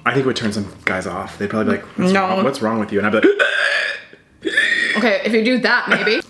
I think it would turn some guys off. They'd probably be like, what's wrong with you? And I'd be like, Okay, if you do that, maybe.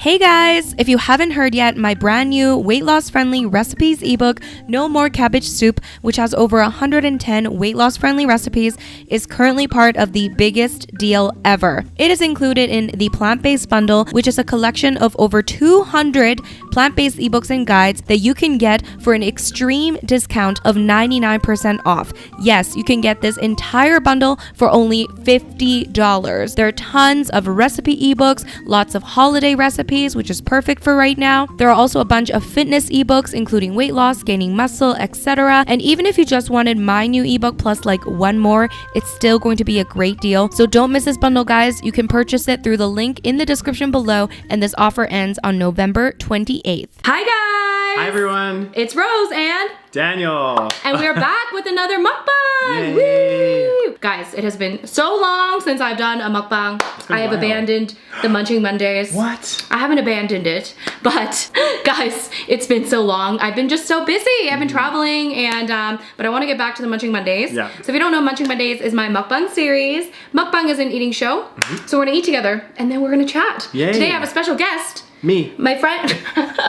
Hey guys, if you haven't heard yet, my brand new weight loss friendly recipes ebook, No More Cabbage Soup, which has over 110 weight loss friendly recipes, is currently part of the biggest deal ever. It is included in the plant-based bundle, which is a collection of over 200 plant-based ebooks and guides that you can get for an extreme discount of 99% off. Yes, you can get this entire bundle for only $50. There are tons of recipe ebooks, lots of holiday recipes, which is perfect for right now. There are also a bunch of fitness ebooks, including weight loss, gaining muscle, etc. And even if you just wanted my new ebook plus like one more, it's still going to be a great deal. So don't miss this bundle, guys. You can purchase it through the link in the description below, and this offer ends on November 28th. Hi guys! hi everyone. It's Rose and Daniel. And we're back with another mukbang! Yay. Woo! Guys, it has been so long since I've done a mukbang. I have abandoned the Munching Mondays. What? I haven't abandoned it, but guys, it's been so long. I've been just so busy. I've been traveling, and but I want to get back to the Munching Mondays. Yeah. So if you don't know, Munching Mondays is my mukbang series. Mukbang is an eating show. So we're gonna eat together, and then we're gonna chat. Yay. Today I have a special guest. Me. My friend.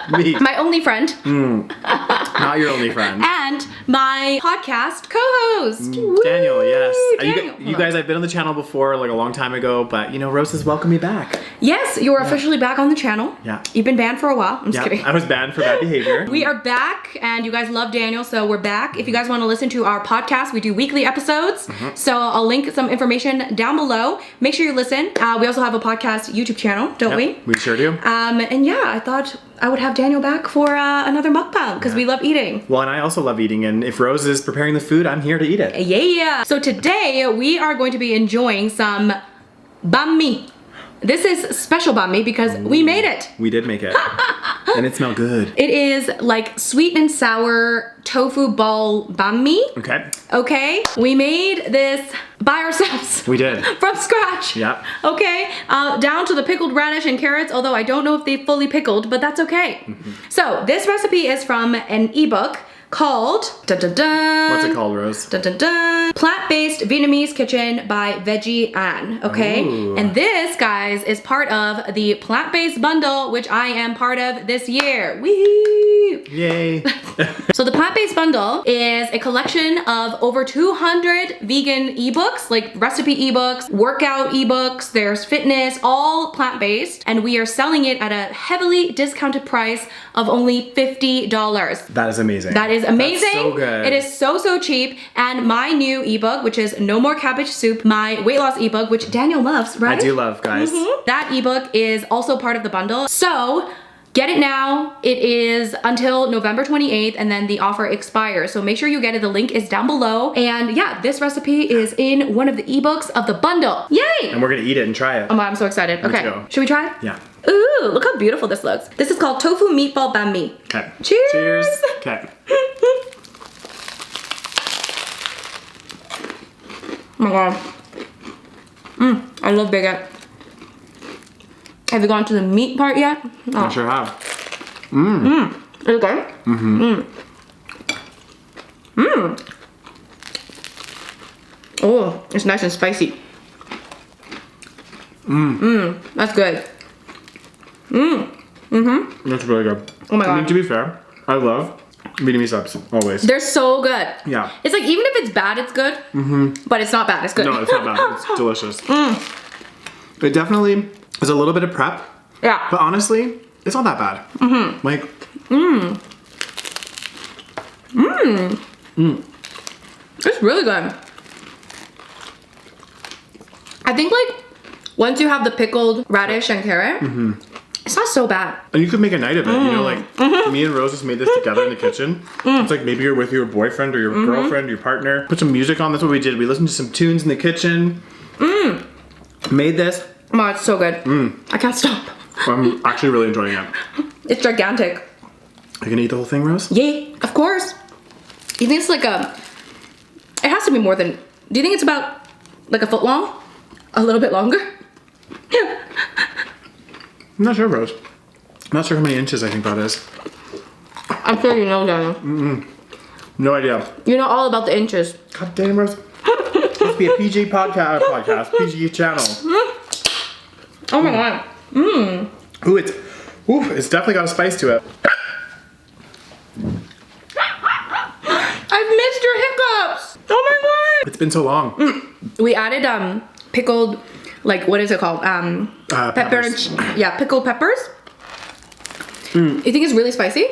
Me. My only friend. Not your only friend. And my podcast co-host. Daniel, yes. Daniel. You guys, I've been on the channel before, like a long time ago, but you know, Rose has welcomed me back. Yes, you're officially back on the channel. Yeah. You've been banned for a while. I'm just kidding. I was banned for bad behavior. We are back, and you guys love Daniel, so we're back. If you guys want to listen to our podcast, we do weekly episodes. So I'll link some information down below. Make sure you listen. We also have a podcast YouTube channel, don't we? We sure do. And yeah, I thought I would have Daniel back for another mukbang because we love eating. Well, and I also love eating, and if Rose is preparing the food, I'm here to eat it. Yeah. So today we are going to be enjoying some banh mi. This is special banh mi because we made it. We did make it. And it smelled good. It is like sweet and sour tofu ball banh mi. Okay. Okay. We made this by ourselves. We did. From scratch. Yeah. Okay. Down to the pickled radish and carrots, although I don't know if they fully pickled, but that's okay. So this recipe is from an ebook called What's it called, Rose? Plant-Based Vietnamese Kitchen by Veggie An. Okay. Ooh. And this, guys, is part of the plant-based bundle, which I am part of this year. Woo! Yay. So the plant-based bundle is a collection of over 200 vegan ebooks, like recipe ebooks, workout ebooks, there's fitness, all plant-based, and we are selling it at a heavily discounted price of only $50. That is amazing. That is amazing. That's so good. It is so cheap. And my new ebook, which is No More Cabbage Soup, my weight loss ebook, which Daniel loves, right? I do love, guys. That ebook is also part of the bundle. So get it now. It is until November 28th, and then the offer expires. So make sure you get it. The link is down below. And yeah, this recipe is in one of the ebooks of the bundle. Yay! And we're gonna eat it and try it. Oh my, I'm so excited. Me Okay, too. should we try? Yeah. Ooh, look how beautiful this looks. This is called tofu meatball banh mi. Okay. Cheers! Cheers. Okay. Oh my god. I love baguette. Have you gone to the meat part yet? I sure have. Is it good? Oh, it's nice and spicy. That's good. That's really good. Oh my I mean, god. to be fair, I love Vietnamese subs, always. They're so good. Yeah. It's like, even if it's bad, it's good. But it's not bad, it's good. No, it's not bad. It's delicious. It definitely is a little bit of prep, Yeah. but honestly, it's not that bad. Like, It's really good. I think like once you have the pickled radish and carrot, it's not so bad. and you could make a night of it. You know, like me and Rose just made this together in the kitchen. It's like maybe you're with your boyfriend or your girlfriend, or your partner. Put some music on. That's what we did. We listened to some tunes in the kitchen. Made this. Oh, it's so good. I can't stop. I'm actually really enjoying it. It's gigantic. Are you gonna eat the whole thing, Rose? Yay, of course. You think it's like it has to be more than, do you think it's about like a foot long? A little bit longer? I'm not sure, Rose. I'm not sure how many inches I think that is. I'm sure you know, Daniel. No idea. You know all about the inches. God damn, Rose. Must be a PG podcast, PG channel. Oh my god. Ooh, it's definitely got a spice to it. I've missed your hiccups. Oh my god. It's been so long. We added pickled, like, what is it called? Peppers. Yeah, pickled peppers. You think it's really spicy?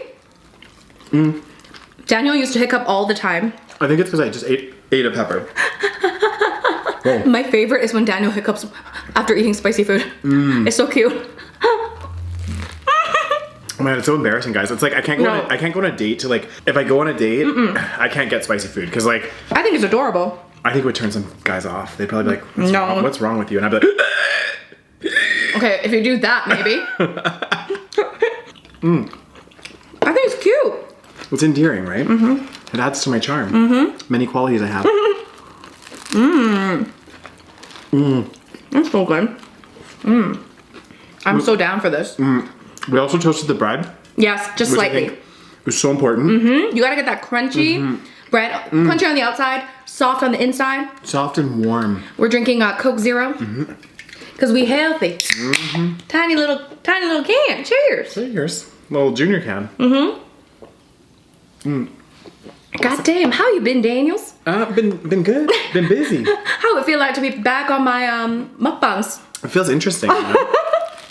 Daniel used to hiccup all the time. I think it's because I just ate a pepper. Oh. My favorite is when Daniel hiccups after eating spicy food. It's so cute. Oh man, it's so embarrassing, guys. It's like I can't go on a date to, like, if I go on a date, I can't get spicy food because, like, I think it's adorable. I think it would turn some guys off. They'd probably be like, what's wrong with you? And I'd be like, Okay, if you do that, maybe. I think it's cute. it's endearing, right? It adds to my charm. Many qualities I have. That's so good. I'm so down for this. We also toasted the bread, Yes, just which I slightly. think is so important. You gotta get that crunchy bread, crunchy on the outside, soft on the inside. Soft and warm. We're drinking Coke Zero because we healthy. Tiny little can. Cheers. Cheers. Little junior can. God damn, how you been, Daniels? Been good. Been busy. How would it feel like to be back on my mukbangs? It feels interesting. You know?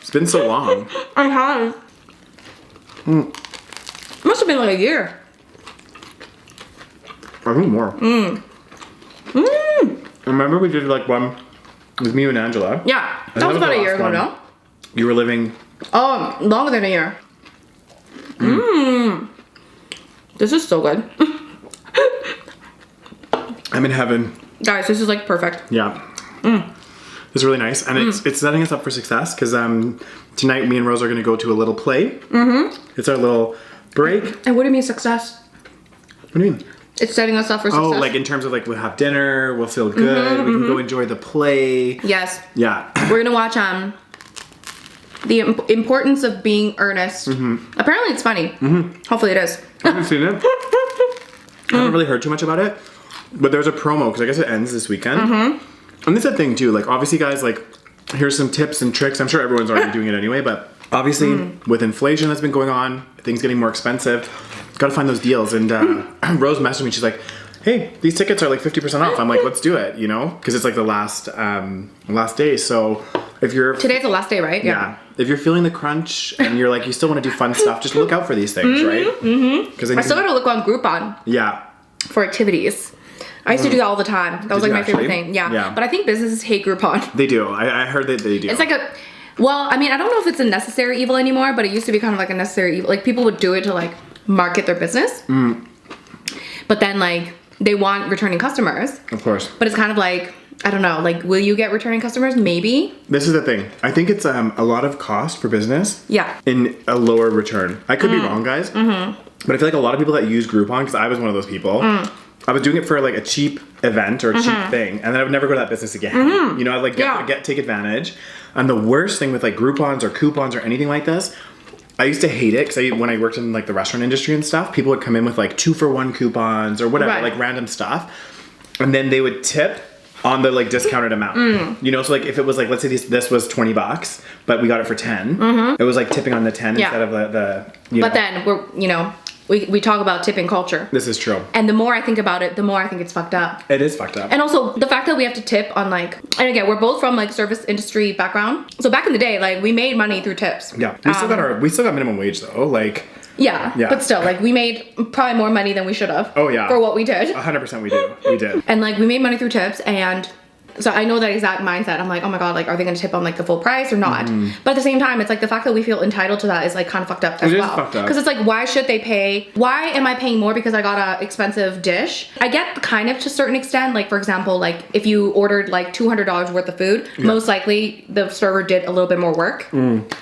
It's been so long. I have. Must have been like a year. I think more. Remember we did like one with me and Angela? Yeah, And that was the about a year last ago, one. no? You were living. Oh, longer than a year. This is so good. I'm in heaven. Guys, this is like perfect. Yeah. It's really nice, and it's setting us up for success because tonight me and Rose are going to go to a little play. It's our little break. And what do you mean success? What do you mean? It's setting us up for success. Oh, like in terms of like we'll have dinner, we'll feel good, we can go enjoy the play. Yes. Yeah. We're gonna watch the importance of being earnest. Apparently it's funny. Hopefully it is. I haven't seen it. I haven't really heard too much about it, but there's a promo because I guess it ends this weekend. And this is a thing too, like obviously guys, like here's some tips and tricks. I'm sure everyone's already doing it anyway, but obviously with inflation that's been going on, things getting more expensive, gotta find those deals. And Rose messaged me, she's like, hey, these tickets are like 50% off. I'm like, let's do it, you know? Because it's like the last day. So if you're... Today's the last day, right? Yeah. If you're feeling the crunch and you're like, you still want to do fun stuff, just look out for these things, right? Because I still gotta look on Groupon Yeah. for activities. I used to do that all the time. That was Did like you my favorite actually? thing. Yeah. Yeah. But I think businesses hate Groupon. They do. I heard that they do. It's like well, I mean, I don't know if it's a necessary evil anymore, but it used to be kind of like a necessary evil. Like people would do it to like market their business. But then like they want returning customers. Of course. But it's kind of like, I don't know, like will you get returning customers? Maybe. This is the thing. I think it's a lot of cost for business. Yeah. In a lower return. I could be wrong, guys. But I feel like a lot of people that use Groupon, because I was one of those people, I was doing it for like a cheap event or a cheap thing, and then I would never go to that business again. You know, I'd like take advantage. And the worst thing with like Groupons or coupons or anything like this, I used to hate it because when I worked in like the restaurant industry and stuff, people would come in with like 2-for-1 coupons or whatever, like random stuff, and then they would tip on the like discounted amount. You know, so like if it was like, let's say this was $20, but we got it for 10, it was like tipping on the 10 instead of the you know. Then we're, you know, we talk about tipping culture. This is true. And the more I think about it, the more I think it's fucked up. It is fucked up. And also the fact that we have to tip on like, and again, we're both from like service industry background. So back in the day, like we made money through tips. Yeah, we still got minimum wage though. Like. Yeah, but still, like we made probably more money than we should have. Oh yeah. For what we did. 100% we did. And like we made money through tips, and so I know that exact mindset. I'm like, oh my god, like are they gonna tip on like the full price or not? But at the same time, it's like the fact that we feel entitled to that is like kind of fucked up as well. It is fucked up. Because it's like, why should they pay? Why am I paying more because I got a expensive dish? I get kind of to a certain extent. Like for example, like if you ordered like $200 worth of food, most likely the server did a little bit more work.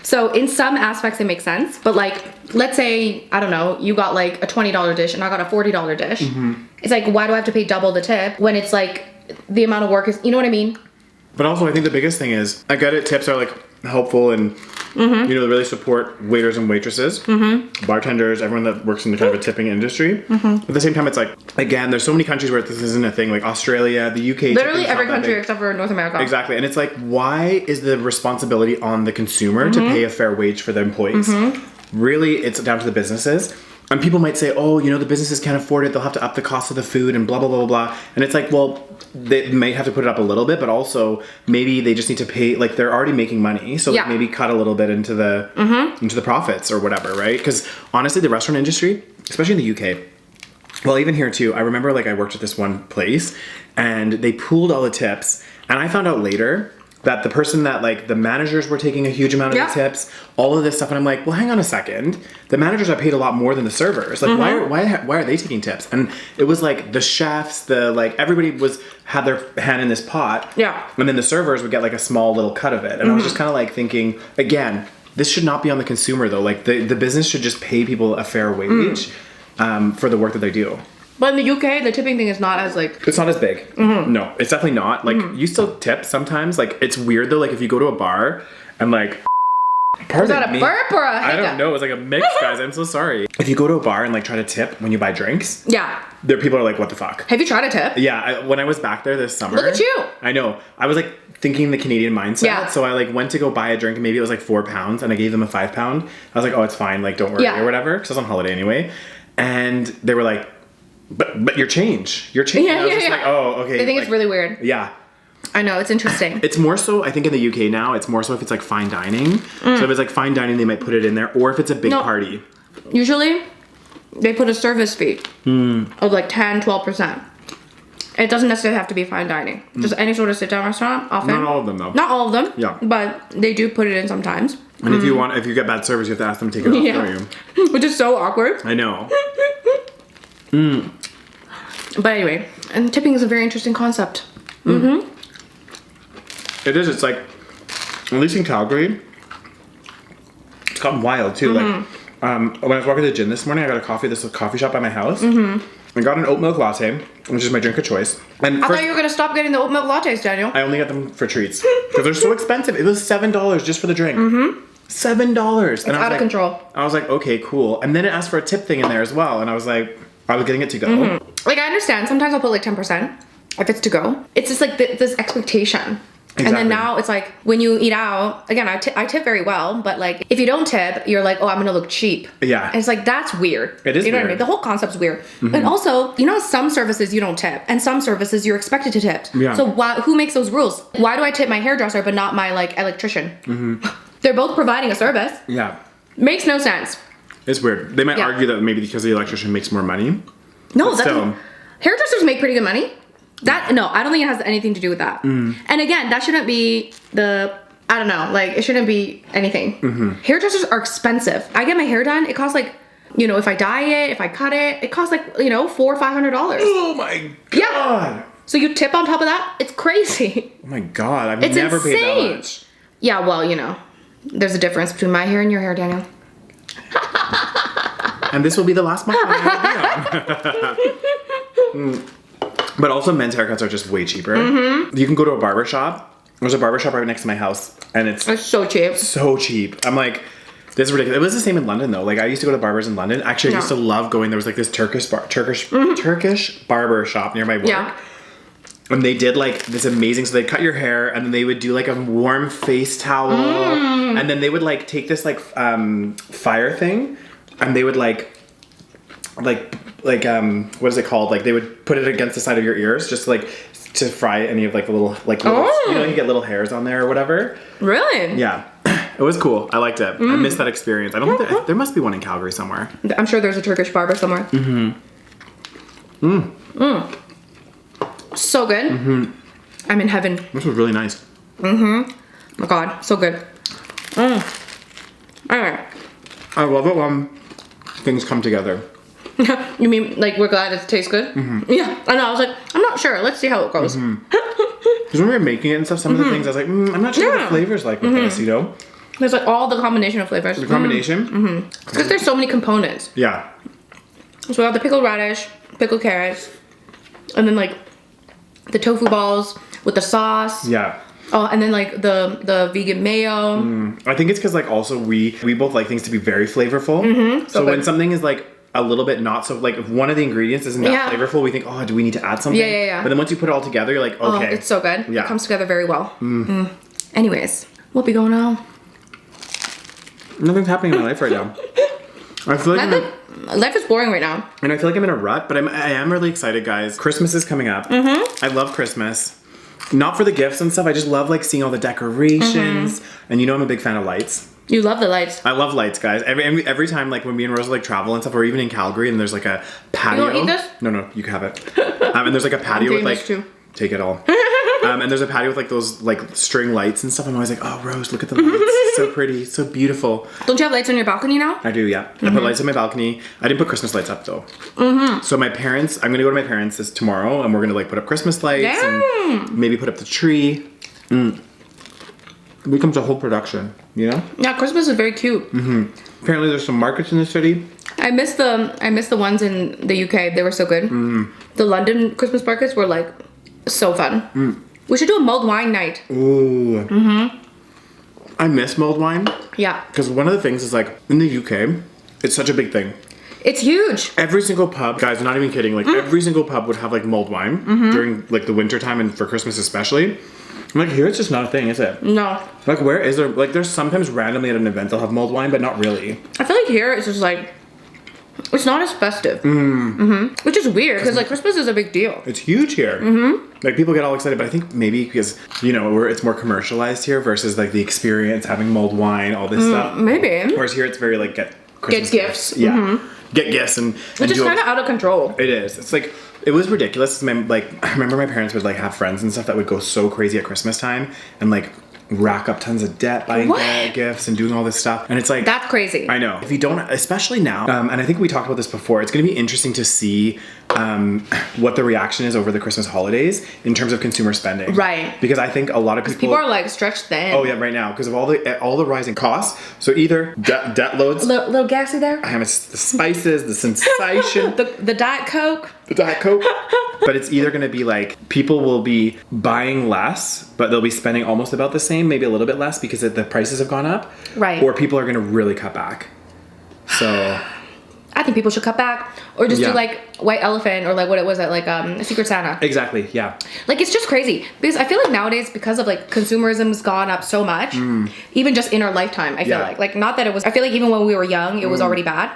So in some aspects it makes sense. But like, let's say, I don't know, you got like a $20 dish and I got a $40 dish. It's like, why do I have to pay double the tip when it's like the amount of work is, you know what I mean? But also I think the biggest thing is, I get it, tips are like helpful and You know, they really support waiters and waitresses, bartenders, everyone that works in the kind of a tipping industry. At the same time, it's like, again, there's so many countries where this isn't a thing, like Australia, the UK. Literally every country except for North America. Exactly. And it's like, why is the responsibility on the consumer to pay a fair wage for the employees? Really, it's down to the businesses. And people might say, oh, you know, the businesses can't afford it. They'll have to up the cost of the food and blah, blah, blah, blah, blah. And it's like, well, they might have to put it up a little bit, but also maybe they just need to pay, like they're already making money. So like maybe cut a little bit into the profits or whatever, right? Because honestly, the restaurant industry, especially in the UK, well, even here too, I remember like I worked at this one place and they pooled all the tips. And I found out later that the person that like the managers were taking a huge amount of the tips, all of this stuff, and I'm like, well, hang on a second, the managers are paid a lot more than the servers. Like, why are they taking tips? And it was like the chefs, the like everybody had their hand in this pot, and then the servers would get like a small little cut of it. And I was just kind of like thinking, again, this should not be on the consumer though. Like the business should just pay people a fair wage for the work that they do. But in the UK, the tipping thing is not as like... It's not as big. No, it's definitely not. Like, you still tip sometimes. Like, it's weird though. Like, if you go to a bar and like... Was that a burp or a hiccup? I don't know. It was like a mix, guys. I'm so sorry. If you go to a bar and like try to tip when you buy drinks... There people are like, what the fuck? Have you tried a tip? Yeah. When I was back there this summer... Look at you! I know. I was like thinking the Canadian mindset. So I like went to go buy a drink and maybe it was like £4 and I gave them a £5. I was like, oh, it's fine. Like, don't worry or whatever. Because I was on holiday anyway. And they were like... But your change. I was just like, oh, okay. I think it's really weird. Yeah. I know, it's interesting. It's more so, I think in the UK now, it's more so if it's like fine dining. So if it's like fine dining, they might put it in there. Or if it's a big party. Usually, they put a service fee of like 10, 12%. It doesn't necessarily have to be fine dining. Just any sort of sit-down restaurant, often. Not all of them, though. Not all of them. Yeah. But they do put it in sometimes. And if you get bad service, you have to ask them to take it off for you. Which is so awkward. I know. But anyway, and tipping is a very interesting concept. It is. It's like, at least in Calgary, it's gotten wild too. Like, when I was walking to the gym this morning, I got a coffee at this coffee shop by my house. I got an oat milk latte, which is my drink of choice. And I thought you were gonna stop getting the oat milk lattes, Daniel. I only get them for treats because they're so expensive. It was $7 just for the drink. $7. It's out of control. I was like, okay, cool. And then it asked for a tip thing in there as well, and I was like, I was getting it to go. Like, I understand. Sometimes I'll put like 10% if it's to go. It's just like this expectation. Exactly. And then now it's like when you eat out, again, I tip very well, but like if you don't tip, you're like, oh, I'm gonna look cheap. Yeah. And it's like, that's weird. It is You know weird. what I mean? The whole concept's weird. And also, you know, some services you don't tip and some services you're expected to tip. Yeah. So who makes those rules? Why do I tip my hairdresser but not my like electrician? They're both providing a service. Yeah. Makes no sense. It's weird. They might argue that maybe because the electrician makes more money. No, hairdressers make pretty good money. No, I don't think it has anything to do with that. And again, that shouldn't be I don't know, like it shouldn't be anything. Hairdressers are expensive. I get my hair done, it costs like, you know, if I dye it, if I cut it costs like, you know, $400 or $500. Oh my god. Yeah. So you tip on top of that? It's crazy. Oh my god, I've never paid that much. Yeah, well, you know, there's a difference between my hair and your hair, Daniel. And this will be the last month But also men's haircuts are just way cheaper. You can go to a barber shop. There's a barber shop right next to my house and it's so cheap. So cheap. I'm like, this is ridiculous. It was the same in London though. Like I used to go to barbers in London. Actually, I used to love going. There was like this Turkish barber shop near my work. Yeah. And they did like this amazing, so they'd cut your hair and then they would do like a warm face towel. And then they would like take this like fire thing and they would like what is it called? Like they would put it against the side of your ears just like to fry any of like the little you know, you get little hairs on there or whatever. Really? Yeah. It was cool. I liked it. I missed that experience. I don't think there must be one in Calgary somewhere. I'm sure there's a Turkish barber somewhere. So good. I'm in heaven. This was really nice. Oh my god, so good. Alright. I love it when things come together. You mean like we're glad it tastes good? Yeah. I know. I was like, I'm not sure. Let's see how it goes. Because when we were making it and stuff, some of the things I was like, I'm not sure what the flavors like with this, you know? There's like all the combination of flavors. The combination? Because there's so many components. Yeah. So we have the pickled radish, pickled carrots, and then like the tofu balls with the sauce. Yeah. Oh, and then like the vegan mayo. I think it's because like also we both like things to be very flavorful. So when something is like a little bit not so, like if one of the ingredients isn't that flavorful, we think, oh, do we need to add something? Yeah. But then once you put it all together, you're like, okay. Oh, it's so good. Yeah. It comes together very well. Anyways, what be going on? Nothing's happening in my life right now. I feel like life is boring right now. and I feel like I'm in a rut, but I am really excited, guys. Christmas is coming up. I love Christmas. Not for the gifts and stuff. I just love like seeing all the decorations. And you know I'm a big fan of lights. You love the lights. I love lights, guys. Every time, like when me and Rosa like travel and stuff, or even in Calgary, and there's like a patio. You wanna eat this? No, you can have it. And there's like a patio with like take it all. And there's a patio with like those like string lights and stuff. I'm always like, oh, Rose, look at the lights. So pretty, so beautiful. Don't you have lights on your balcony now? I do, yeah. I put lights on my balcony. I didn't put Christmas lights up though. So my parents, I'm gonna go to my parents this tomorrow, and we're gonna like put up Christmas lights and maybe put up the tree. It becomes a whole production, you know? Yeah, Christmas is very cute. Apparently there's some markets in the city. I miss the ones in the UK. They were so good. The London Christmas markets were like so fun. We should do a mulled wine night. Ooh. I miss mulled wine. Yeah. Because one of the things is like in the UK, it's such a big thing. It's huge. Every single pub, guys, I'm not even kidding, like every single pub would have like mulled wine during like the winter time and for Christmas especially. I'm like, here it's just not a thing, is it? No. Like where is there, like there's sometimes randomly at an event they'll have mulled wine, but not really. I feel like here it's just like, it's not as festive. Which is weird because like Christmas is a big deal. It's huge here. Like people get all excited, but I think maybe because, you know, it's more commercialized here versus like the experience, having mulled wine, all this stuff. Maybe. Whereas here it's very like get Christmas gifts. Yeah. Get gifts and Which is kind of out of control. It is. It's like, it was ridiculous. Like, I remember my parents would like have friends and stuff that would go so crazy at Christmas time and like rack up tons of debt buying gifts and doing all this stuff. And it's like, that's crazy. I know. If you don't, especially now, and I think we talked about this before, it's going to be interesting to see what the reaction is over the Christmas holidays in terms of consumer spending. Right. Because I think a lot of people are like stretched thin. Oh yeah, right now because of all the rising costs. So either debt loads, little gassy there. I have the spices, the sensation, the Diet Coke. The Diet Coke. But it's either going to be like people will be buying less, but they'll be spending almost about the same, maybe a little bit less because the prices have gone up. Right. Or people are going to really cut back. So I think people should cut back or just do like White Elephant or like what it was at like Secret Santa. Exactly. Yeah. Like it's just crazy because I feel like nowadays because of like consumerism's gone up so much, even just in our lifetime. I feel like not that it was. I feel like even when we were young, it was already bad.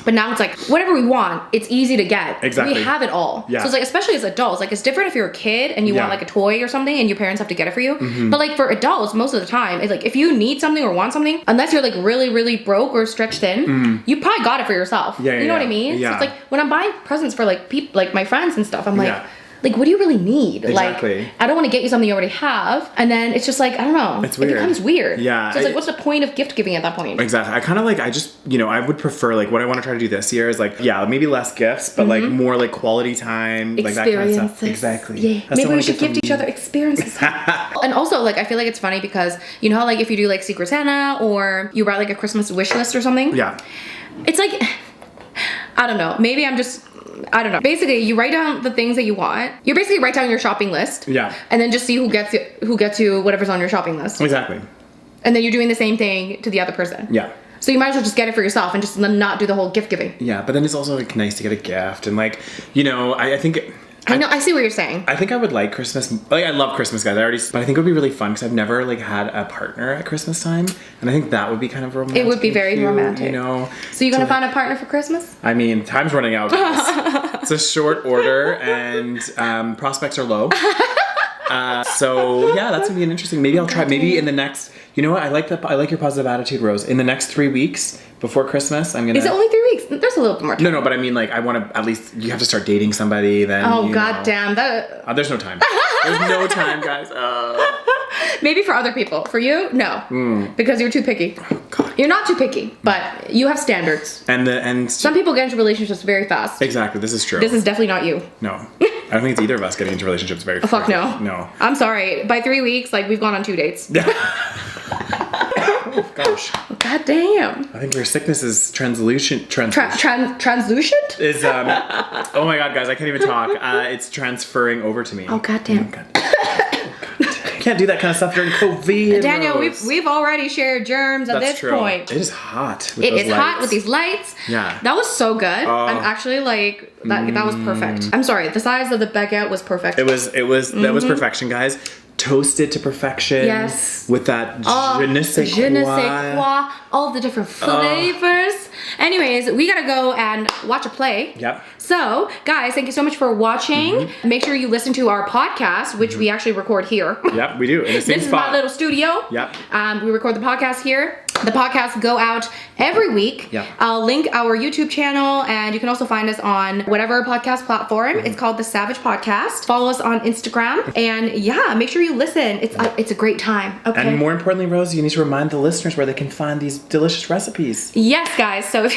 But now it's like, whatever we want, it's easy to get. Exactly. We have it all. Yeah. So it's like, especially as adults, like it's different if you're a kid and you want like a toy or something and your parents have to get it for you. But like for adults, most of the time, it's like if you need something or want something, unless you're like really, really broke or stretched thin, you probably got it for yourself. You know what I mean? Yeah. So it's like when I'm buying presents for like people, like my friends and stuff, I'm like, what do you really need? Exactly. Like, I don't want to get you something you already have. And then it's just like, I don't know. It's weird. It becomes weird. Yeah. So it's like, what's the point of gift giving at that point? Exactly. I kind of like, I just, you know, I would prefer like what I want to try to do this year is like, maybe less gifts, but like more like quality time, like that kind of stuff. Exactly. Yeah. Maybe we should gift each other experiences. And also like, I feel like it's funny because you know how like if you do like Secret Santa or you write like a Christmas wish list or something? Yeah. It's like, I don't know. Maybe I don't know. Basically, you write down the things that you want. You basically write down your shopping list. Yeah. And then just see who gets you whatever's on your shopping list. Exactly. And then you're doing the same thing to the other person. Yeah. So you might as well just get it for yourself and just not do the whole gift giving. Yeah, but then it's also like nice to get a gift and like, you know, I think I know. I see what you're saying. I think I would like Christmas. Like, I love Christmas, guys. But I think it would be really fun because I've never like had a partner at Christmas time, and I think that would be kind of romantic. It would be very romantic. You know. So you're gonna find a partner for Christmas? I mean, time's running out, guys. It's a short order, and prospects are low. So yeah, that's gonna be an interesting. Maybe I'll try. Maybe in the next. You know what? I like your positive attitude, Rose. In the next 3 weeks before Christmas, I'm gonna. Is it only 3 weeks? There's a little bit more time. No, but I mean, like, I want to at least. You have to start dating somebody. Then. Oh goddamn that. There's no time. There's no time, guys. Maybe for other people. For you, no, because you're too picky. Oh, God. You're not too picky, but you have standards. And some people get into relationships very fast. Exactly. This is true. This is definitely not you. No. I don't think it's either of us getting into relationships very fast. Fuck no. No. I'm sorry. By 3 weeks, like we've gone on 2 dates. Oh gosh. God damn. I think your sickness is translucent. Translucent? Is oh my god, guys, I can't even talk. It's transferring over to me. Oh god damn. Oh, god. Can't do that kind of stuff during COVID. Daniel, Rose. we've already shared germs at That's this true. point. It is hot. With It those is hot lights. with these lights. Yeah. That was so good. I'm actually like, that was perfect. I'm sorry, the size of the baguette was perfect. That was perfection, guys. Toasted to perfection. Yes. With that je ne sais quoi. All the different flavors. Anyways, we gotta go and watch a play. Yep. So, guys, thank you so much for watching. Make sure you listen to our podcast, which we actually record here. Yep, we do. In the same This spot. is my little studio. Yep. We record the podcast here. The podcasts go out every week. Yep. I'll link our YouTube channel, and you can also find us on whatever podcast platform. It's called the SaVeg Podcast. Follow us on Instagram, and yeah, make sure you listen. It's a great time. Okay. And more importantly, Rose, you need to remind the listeners where they can find these delicious recipes. Yes, guys. So,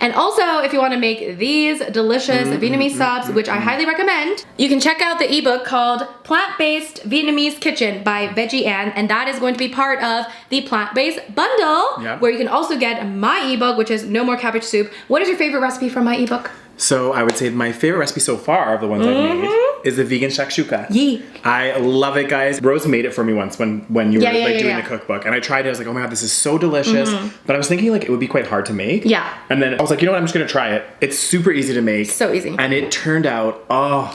and also if you want to make these delicious Vietnamese subs, which I highly recommend, you can check out the ebook called Plant-Based Vietnamese Kitchen by Veggie Ann, and that is going to be part of the plant-based bundle, Yep. where you can also get my ebook, which is No More Cabbage Soup. What is your favorite recipe from my ebook? So I would say my favorite recipe so far of the ones I've made is the vegan shakshuka. Yee. I love it, guys. Rose made it for me once when you were doing yeah. the cookbook, and I tried it. I was like, oh my god, this is so delicious. But I was thinking like it would be quite hard to make. Yeah. And then I was like, you know what? I'm just gonna try it. It's super easy to make. So easy. And it turned out,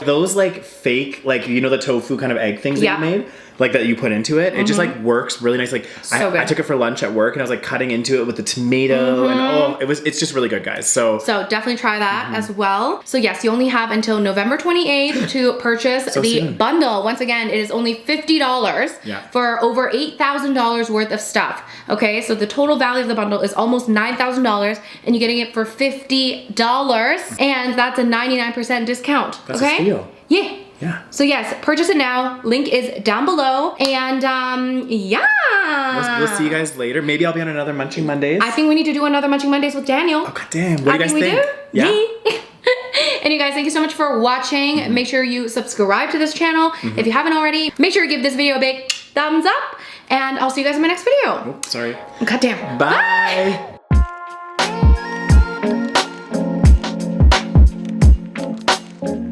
those like fake, like you know the tofu kind of egg things that Yeah. you made. Like that you put into it, it just like works really nice. Like So good. I took it for lunch at work, and I was like cutting into it with the tomato, and it's just really good, guys. So definitely try that as well. So yes, you only have until November 28th to purchase the soon. bundle. Once again, it is only $50 Yeah. for over $8,000 worth of stuff. Okay, so the total value of the bundle is almost $9,000, and you're getting it for $50, and that's a 99% discount. That's a okay? steal. Yeah. yeah, So yes, purchase it now. Link is down below, and yeah. we'll see you guys later. Maybe I'll be on another Munching Mondays. I think we need to do another Munching Mondays with Daniel. Oh god damn! What do you guys we think? do? Yeah. Me. And you guys, thank you so much for watching. Make sure you subscribe to this channel if you haven't already. Make sure you give this video a big thumbs up, and I'll see you guys in my next video. Oh, sorry. God damn. Bye. Bye.